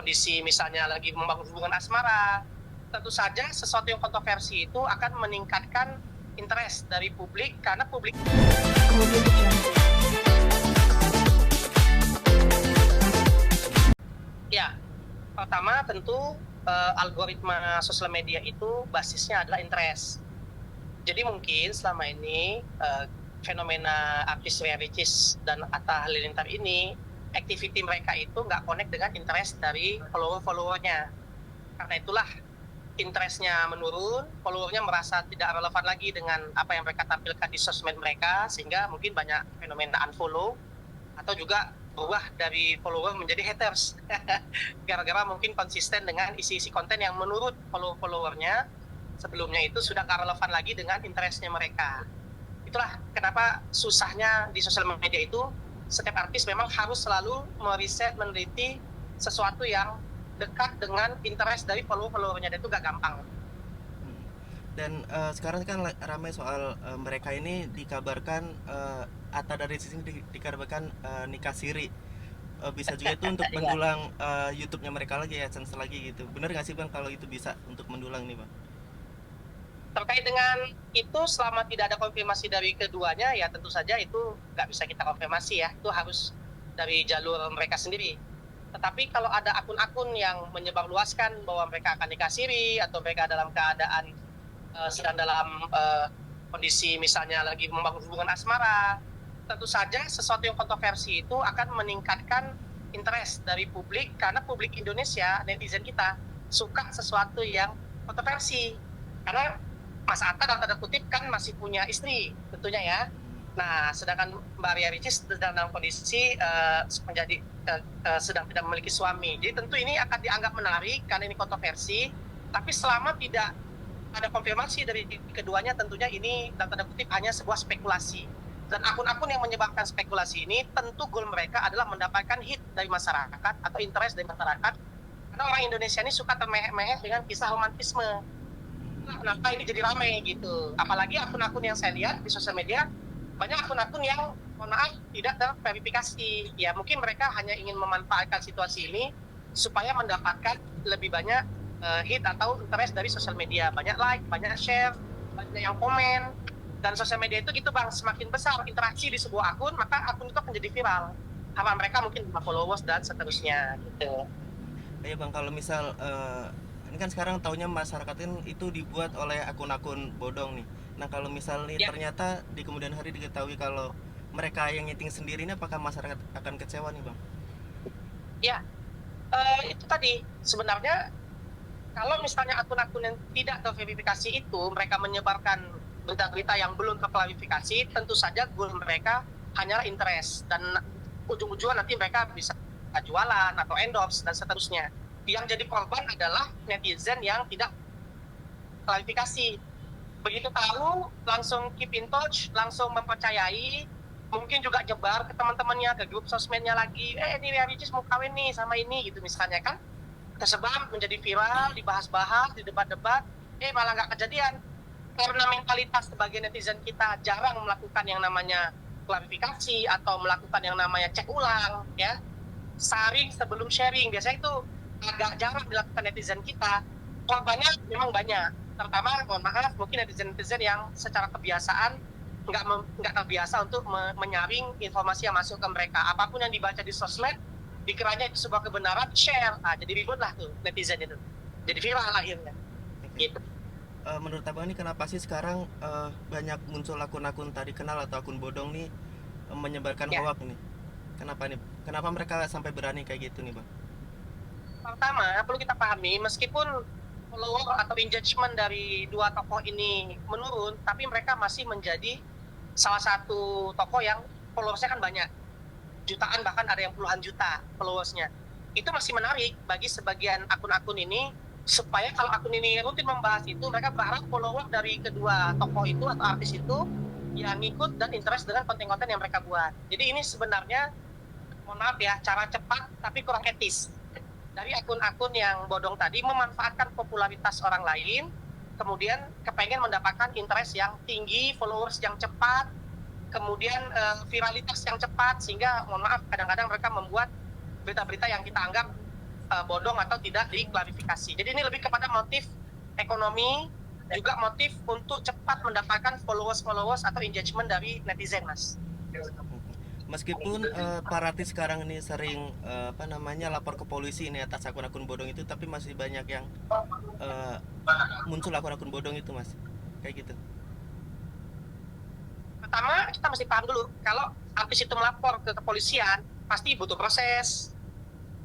kondisi misalnya lagi membangun hubungan asmara, tentu saja sesuatu yang kontroversi itu akan meningkatkan interest dari publik karena publik ya pertama tentu algoritma sosial media itu basisnya adalah interest. Jadi mungkin selama ini fenomena artis Ria Ricis dan Atta Halilintar ini activity mereka itu nggak connect dengan interest dari follower-followernya. Karena itulah interestnya menurun, followernya merasa tidak relevan lagi dengan apa yang mereka tampilkan di sosmed mereka, sehingga mungkin banyak fenomena unfollow atau juga berubah dari follower menjadi haters. Gara-gara mungkin konsisten dengan isi-isi konten yang menurut followernya sebelumnya itu sudah nggak relevan lagi dengan interestnya mereka. Itulah kenapa susahnya di sosial media itu setiap artis memang harus selalu meriset, meneliti sesuatu yang dekat dengan interest dari followernya, dan itu gak gampang. Dan sekarang kan ramai soal mereka ini dikabarkan Atta dari sini dikabarkan nikah siri. Bisa juga itu untuk mendulang YouTube-nya mereka lagi, AdSense lagi gitu. Bener nggak sih Bang kalau itu bisa untuk mendulang nih Bang? Terkait dengan itu, selama tidak ada konfirmasi dari keduanya, ya tentu saja itu nggak bisa kita konfirmasi ya. Itu harus dari jalur mereka sendiri. Tetapi kalau ada akun-akun yang menyebarluaskan bahwa mereka akan nikah siri atau mereka dalam keadaan sedang dalam kondisi misalnya lagi membangun hubungan asmara, tentu saja sesuatu yang kontroversi itu akan meningkatkan interest dari publik karena publik Indonesia, netizen kita, suka sesuatu yang kontroversi. Karena Mas Atta dalam tanda kutip kan masih punya istri tentunya ya. Nah, sedangkan Mbak Ria Ricis sedang dalam kondisi sedang tidak memiliki suami. Jadi tentu ini akan dianggap menarik karena ini kontroversi. Tapi selama tidak ada konfirmasi dari keduanya, tentunya ini dalam tanda kutip hanya sebuah spekulasi. Dan akun-akun yang menyebarkan spekulasi ini tentu goal mereka adalah mendapatkan hit dari masyarakat atau interest dari masyarakat. Karena orang Indonesia ini suka termehek-mehek dengan kisah romantisme. Kenapa ini jadi ramai gitu? Apalagi akun-akun yang saya lihat di sosial media, banyak akun-akun yang mohon maaf tidak terverifikasi. Ya mungkin mereka hanya ingin memanfaatkan situasi ini supaya mendapatkan lebih banyak hit atau interest dari sosial media. Banyak like, banyak share, banyak yang komen. Dan sosial media itu gitu Bang, semakin besar interaksi di sebuah akun, maka akun itu akan jadi viral. Karena mereka mungkin followers dan seterusnya gitu. Iya Bang, kalau misal ini kan sekarang taunya masyarakat itu dibuat oleh akun-akun bodong nih. Nah kalau misal nih Ya, ternyata di kemudian hari diketahui kalau mereka yang nyeting sendiri ini, apakah masyarakat akan kecewa nih Bang? ya, itu tadi sebenarnya kalau misalnya akun-akun yang tidak terverifikasi itu mereka menyebarkan berita-berita yang belum terklarifikasi, tentu saja goal mereka hanyalah interest dan ujung-ujungnya nanti mereka bisa jualan atau endorse dan seterusnya. Yang jadi korban adalah netizen yang tidak klarifikasi. Begitu tahu langsung keep in touch, langsung mempercayai, mungkin juga nyebar ke teman-temannya, ke grup sosmednya lagi, ini Ria Ricis mau kawin nih sama ini gitu misalnya kan, tersebar menjadi viral, dibahas-bahas di debat-debat, malah nggak kejadian. Karena mentalitas sebagai netizen kita jarang melakukan yang namanya klarifikasi atau melakukan yang namanya cek ulang, ya, sharing sebelum sharing, biasanya itu agak jarang dilakukan netizen kita. Korbannya memang banyak, terutama mohon maaf mungkin netizen-netizen yang secara kebiasaan nggak terbiasa untuk menyaring informasi yang masuk ke mereka. Apapun yang dibaca di sosmed dikiranya itu sebuah kebenaran, share, jadi ribut lah tuh netizen itu, jadi viral akhirnya gitu. Menurut Abang ini kenapa sih sekarang banyak muncul akun-akun tadi kenal atau akun bodong nih menyebarkan Ya, hoak nih? Kenapa nih? Kenapa mereka sampai berani kayak gitu nih Bang? pertama perlu kita pahami, meskipun follower atau engagement dari dua tokoh ini menurun, tapi mereka masih menjadi salah satu tokoh yang followersnya kan banyak, jutaan, bahkan ada yang puluhan juta followersnya. Itu masih menarik bagi sebagian akun-akun ini, supaya kalau akun ini rutin membahas itu, mereka berharap follower dari kedua tokoh itu atau artis itu yang ngikut dan interest dengan konten-konten yang mereka buat. Jadi ini sebenarnya, mohon maaf ya, cara cepat tapi kurang etis dari akun-akun yang bodong tadi, memanfaatkan popularitas orang lain, kemudian kepengen mendapatkan interest yang tinggi, followers yang cepat, kemudian viralitas yang cepat, sehingga mohon maaf kadang-kadang mereka membuat berita-berita yang kita anggap bodong atau tidak diklarifikasi. Jadi ini lebih kepada motif ekonomi, juga motif untuk cepat mendapatkan followers atau engagement dari netizen, Mas. Meskipun Pak Rati sekarang ini sering lapor ke polisi ini atas akun-akun bodong itu, tapi masih banyak yang eh, muncul akun-akun bodong itu, Mas, kayak gitu. Pertama, kita mesti paham dulu, kalau artis itu melapor ke kepolisian, pasti butuh proses.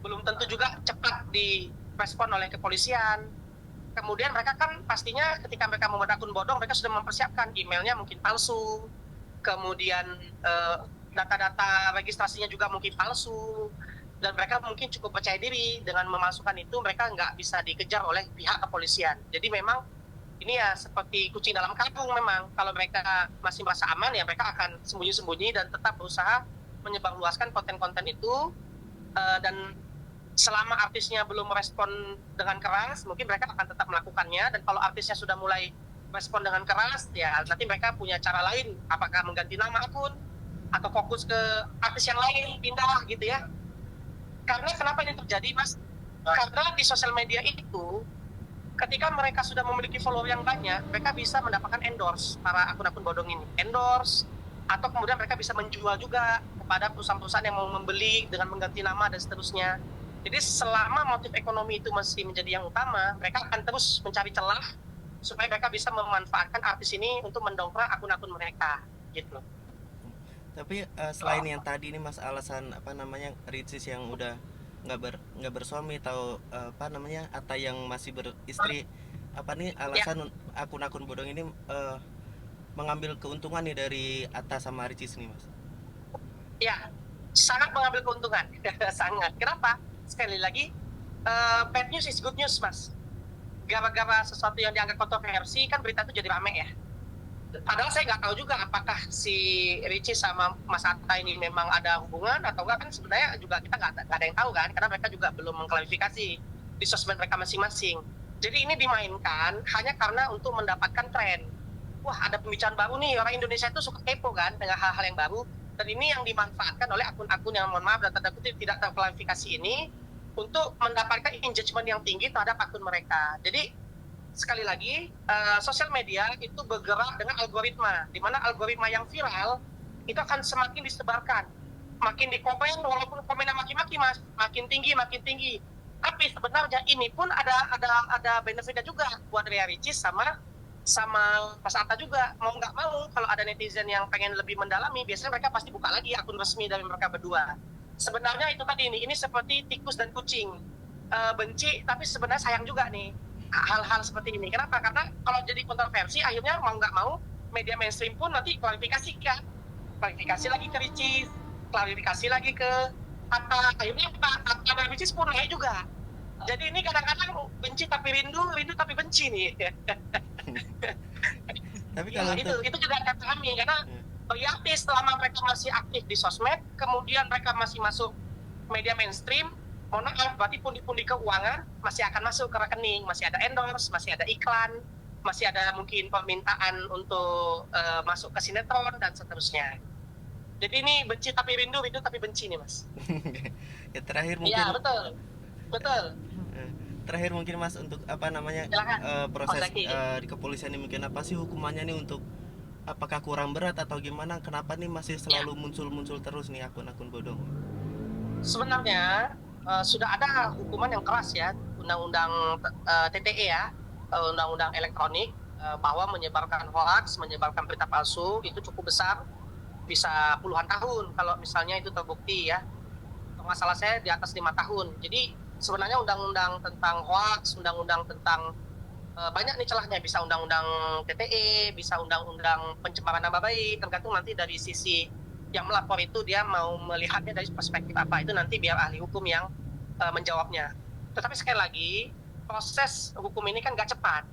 Belum tentu juga cepat direspon oleh kepolisian. Kemudian mereka kan pastinya ketika mereka membuat akun bodong, mereka sudah mempersiapkan emailnya mungkin palsu, kemudian data-data registrasinya juga mungkin palsu, dan mereka mungkin cukup percaya diri dengan memalsukan itu, mereka nggak bisa dikejar oleh pihak kepolisian. Jadi memang ini ya seperti kucing dalam karung memang. Kalau mereka masih merasa aman, ya mereka akan sembunyi-sembunyi dan tetap berusaha menyebarluaskan konten-konten itu, dan selama artisnya belum merespon dengan keras, mungkin mereka akan tetap melakukannya. Dan kalau artisnya sudah mulai respon dengan keras, ya nanti mereka punya cara lain, apakah mengganti nama akun atau fokus ke artis yang lain, pindah gitu ya. Karena kenapa ini terjadi, Mas? Karena di sosial media itu, ketika mereka sudah memiliki follower yang banyak, mereka bisa mendapatkan endorse para akun-akun bodong ini. Endorse, atau kemudian mereka bisa menjual juga kepada perusahaan-perusahaan yang mau membeli dengan mengganti nama dan seterusnya. Jadi selama motif ekonomi itu masih menjadi yang utama, mereka akan terus mencari celah supaya mereka bisa memanfaatkan artis ini untuk mendongkrak akun-akun mereka, gitu. Tapi selain yang tadi ini, Mas, alasan Ricis yang udah nggak bersuami atau Atta yang masih beristri, apa nih alasan akun-akun bodong ini mengambil keuntungan nih dari Atta sama Ricis nih, Mas? Ya, sangat mengambil keuntungan. Sangat. Kenapa? Sekali lagi, bad news is good news, Mas. Gara-gara sesuatu yang dianggap kontroversi, kan berita itu jadi rame ya. Padahal saya nggak tahu juga apakah si Richie sama Mas Atta ini memang ada hubungan atau enggak, kan sebenarnya juga kita nggak ada yang tahu kan, karena mereka juga belum mengklarifikasi di sosmed mereka masing-masing. Jadi ini dimainkan hanya karena untuk mendapatkan tren. Wah, ada pembicaraan baru nih, orang Indonesia itu suka kepo kan dengan hal-hal yang baru, dan ini yang dimanfaatkan oleh akun-akun yang, mohon maaf dan tanda kutip, tidak terklarifikasi ini untuk mendapatkan engagement yang tinggi terhadap akun mereka. Jadi sekali lagi, sosial media itu bergerak dengan algoritma, di mana algoritma yang viral itu akan semakin disebarkan, makin dikomen, walaupun komennya maki-maki, Mas, makin tinggi. Tapi sebenarnya ini pun ada benefitnya juga buat Ria Ricis sama Mas Atta juga. Mau nggak mau, kalau ada netizen yang pengen lebih mendalami, biasanya mereka pasti buka lagi akun resmi dari mereka berdua. Sebenarnya itu tadi ini seperti tikus dan kucing, benci tapi sebenarnya sayang juga nih hal-hal seperti ini. Kenapa? Karena kalau jadi kontroversi, akhirnya mau nggak mau media mainstream pun nanti klarifikasi lagi ke Ricis, klarifikasi lagi ke Atta, akhirnya Atta dan Ricis pun naik juga. Jadi ini kadang-kadang benci tapi rindu tapi benci nih. Tapi Ya, kalau itu juga akan kami, karena artis selama mereka masih aktif di sosmed, kemudian mereka masih masuk media mainstream, mohon maaf, berarti pundi-pundi keuangan masih akan masuk ke rekening, masih ada endorse, masih ada iklan, masih ada mungkin permintaan untuk masuk ke sinetron dan seterusnya. Jadi ini benci tapi rindu tapi benci nih, Mas. ya terakhir mungkin. Iya, betul. Terakhir mungkin, Mas, untuk proses di kepolisian ini, mungkin apa sih hukumannya nih, untuk apakah kurang berat atau gimana? Kenapa nih masih selalu muncul terus nih akun-akun bodong? Sebenarnya sudah ada hukuman yang keras ya, undang-undang TTE ya, undang-undang elektronik, bahwa menyebarkan hoax, menyebarkan berita palsu itu cukup besar, bisa puluhan tahun kalau misalnya itu terbukti ya. Kalau nggak salah saya di atas 5 tahun. Jadi sebenarnya undang-undang tentang hoax, undang-undang tentang banyak nih celahnya, bisa undang-undang TTE, bisa undang-undang pencemaran nama baik, tergantung nanti dari sisi yang melapor itu dia mau melihatnya dari perspektif apa, itu nanti biar ahli hukum yang menjawabnya. Tetapi sekali lagi, proses hukum ini kan nggak cepat.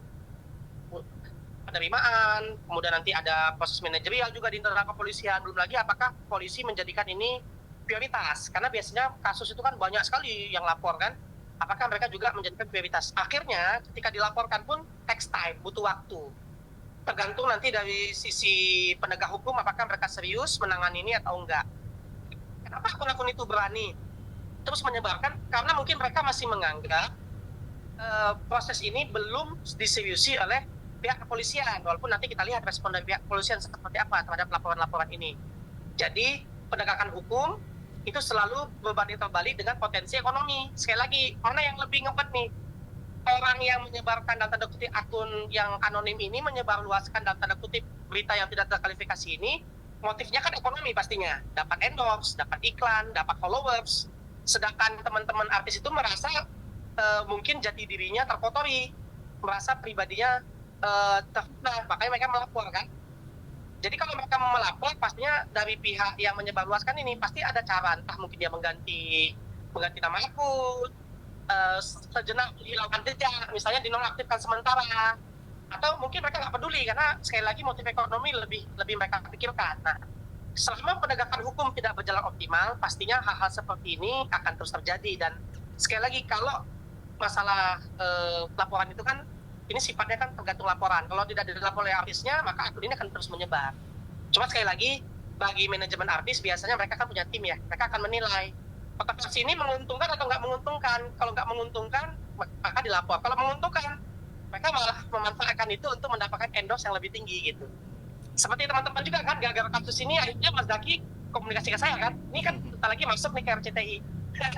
Penerimaan, kemudian nanti ada proses manajerial juga di internal kepolisian, belum lagi apakah polisi menjadikan ini prioritas, karena biasanya kasus itu kan banyak sekali yang lapor kan, apakah mereka juga menjadikan prioritas. Akhirnya ketika dilaporkan pun takes time, butuh waktu, tergantung nanti dari sisi penegak hukum apakah mereka serius menangani ini atau enggak. Kenapa akun-akun itu berani terus menyebarkan karena mungkin mereka masih menganggap proses ini belum diseriusi oleh pihak kepolisian, walaupun nanti kita lihat respon dari pihak kepolisian seperti apa terhadap laporan-laporan ini. Jadi penegakan hukum itu selalu berbanding terbalik dengan potensi ekonomi. Sekali lagi, mana yang lebih ngebet nih? Orang yang menyebarkan dalam tanda kutip akun yang anonim ini menyebarluaskan dalam tanda kutip berita yang tidak terkualifikasi ini, motifnya kan ekonomi pastinya, dapat endorse, dapat iklan, dapat followers. Sedangkan teman-teman artis itu merasa mungkin jati dirinya terkotori, merasa pribadinya terfitnah, makanya mereka melapor kan. Jadi kalau mereka melapor, pastinya dari pihak yang menyebarluaskan ini pasti ada cara, entah mungkin dia mengganti nama akun, sejenak hilangkan jejak, misalnya dinonaktifkan sementara, atau mungkin mereka nggak peduli karena sekali lagi motif ekonomi lebih mereka pikirkan. Nah, selama penegakan hukum tidak berjalan optimal, pastinya hal-hal seperti ini akan terus terjadi. Dan sekali lagi, kalau masalah laporan itu kan ini sifatnya kan tergantung laporan. Kalau tidak dilapor oleh artisnya, maka akun ini akan terus menyebar. Cuma sekali lagi, bagi manajemen artis biasanya mereka kan punya tim ya, mereka akan menilai apakah ini menguntungkan atau nggak menguntungkan. Kalau nggak menguntungkan, maka dilapor. Kalau menguntungkan, mereka malah memanfaatkan itu untuk mendapatkan endorse yang lebih tinggi gitu. Seperti teman-teman juga kan, gara-gara kasus ini akhirnya Mas Zaki komunikasi ke saya kan, ini kan bentar lagi masuk nih ke RCTI.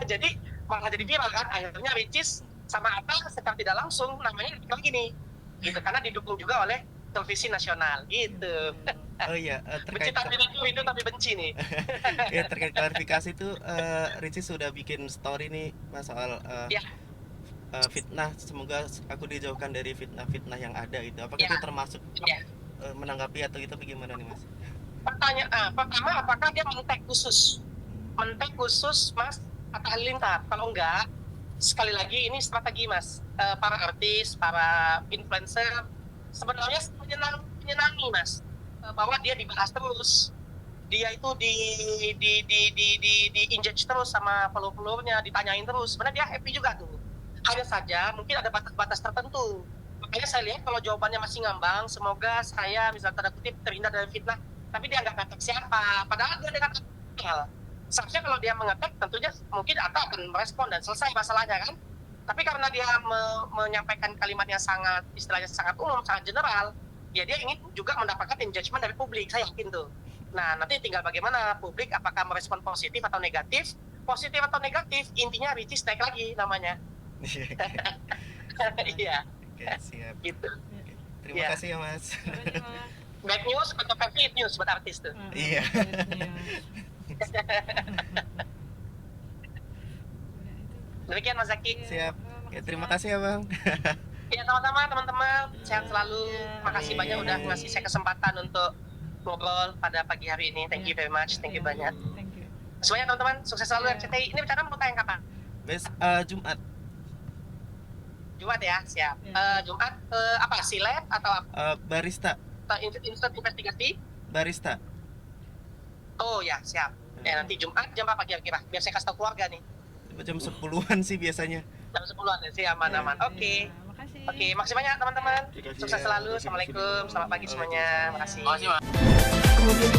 Jadi malah jadi viral kan, akhirnya Ricis sama Atta secara tidak langsung namanya lagi nih gitu, karena didukung juga oleh televisi nasional gitu. Oh iya, Benci terkait tapi itu tapi benci nih. ya terkait klarifikasi itu Ricis sudah bikin story nih Mas soal Ya. fitnah, semoga aku dijauhkan dari fitnah-fitnah yang ada itu. Apakah Ya. itu termasuk Ya. menanggapi atau itu bagaimana nih Mas? Pertanyaan pertama, apakah dia men-tag khusus Mas Atta Halilintar? Kalau enggak, sekali lagi ini strategi Mas, para artis, para influencer sebenarnya menyenangi Mas, bahwa dia dibahas terus, dia itu di engage terus sama follower-followernya, ditanyain terus, sebenarnya dia happy juga tuh. Hanya saja mungkin ada batas-batas tertentu. Makanya saya lihat kalau jawabannya masih ngambang, semoga saya misalnya tanda kutip terhindar dari fitnah, tapi dia nggak ngetek siapa, padahal dia dengan akal. Seharusnya kalau dia mengetek, tentunya mungkin Atta akan merespon dan selesai masalahnya kan. Tapi karena dia menyampaikan kalimat yang sangat, istilahnya sangat umum, sangat general, ya dia ingin juga mendapatkan engagement dari publik, saya yakin tuh. Nah, nanti tinggal bagaimana publik, apakah merespon positif atau negatif. Positif atau negatif, intinya Ricis naik lagi namanya. Iya. Oke, siap. Gitu. Oke. Terima kasih ya Mas. Bad news atau favorite news buat artis tuh. Iya. Demikian Mas Zaki. Siap. Ya, terima kasih ya Bang. Ya sama-sama teman-teman, sehat selalu. Makasih Amin. banyak udah ngasih saya kesempatan untuk ngobrol pada pagi hari ini. Thank you very much, thank you banyak. Thank you. Semuanya teman-teman, sukses selalu RCTI. Ini bicara mau tayang kapan? Jumat. Jumat ya, siap. Ya. Jumat apa? Silet atau apa? Barista. Instant investigasi? Barista. Oh ya, siap. Ya nanti Jumat jam berapa kira-kira? Biar saya kasih tahu keluarga nih. Jam 10-an sih biasanya. Jam 10-an ya, sih aman-aman. Oke. Ya, makasih. Oke, makasih banyak teman-teman. Terima kasih Sukses ya. selalu. Assalamualaikum. Selamat pagi semuanya. Makasih. Makasih, Mas. Kemudian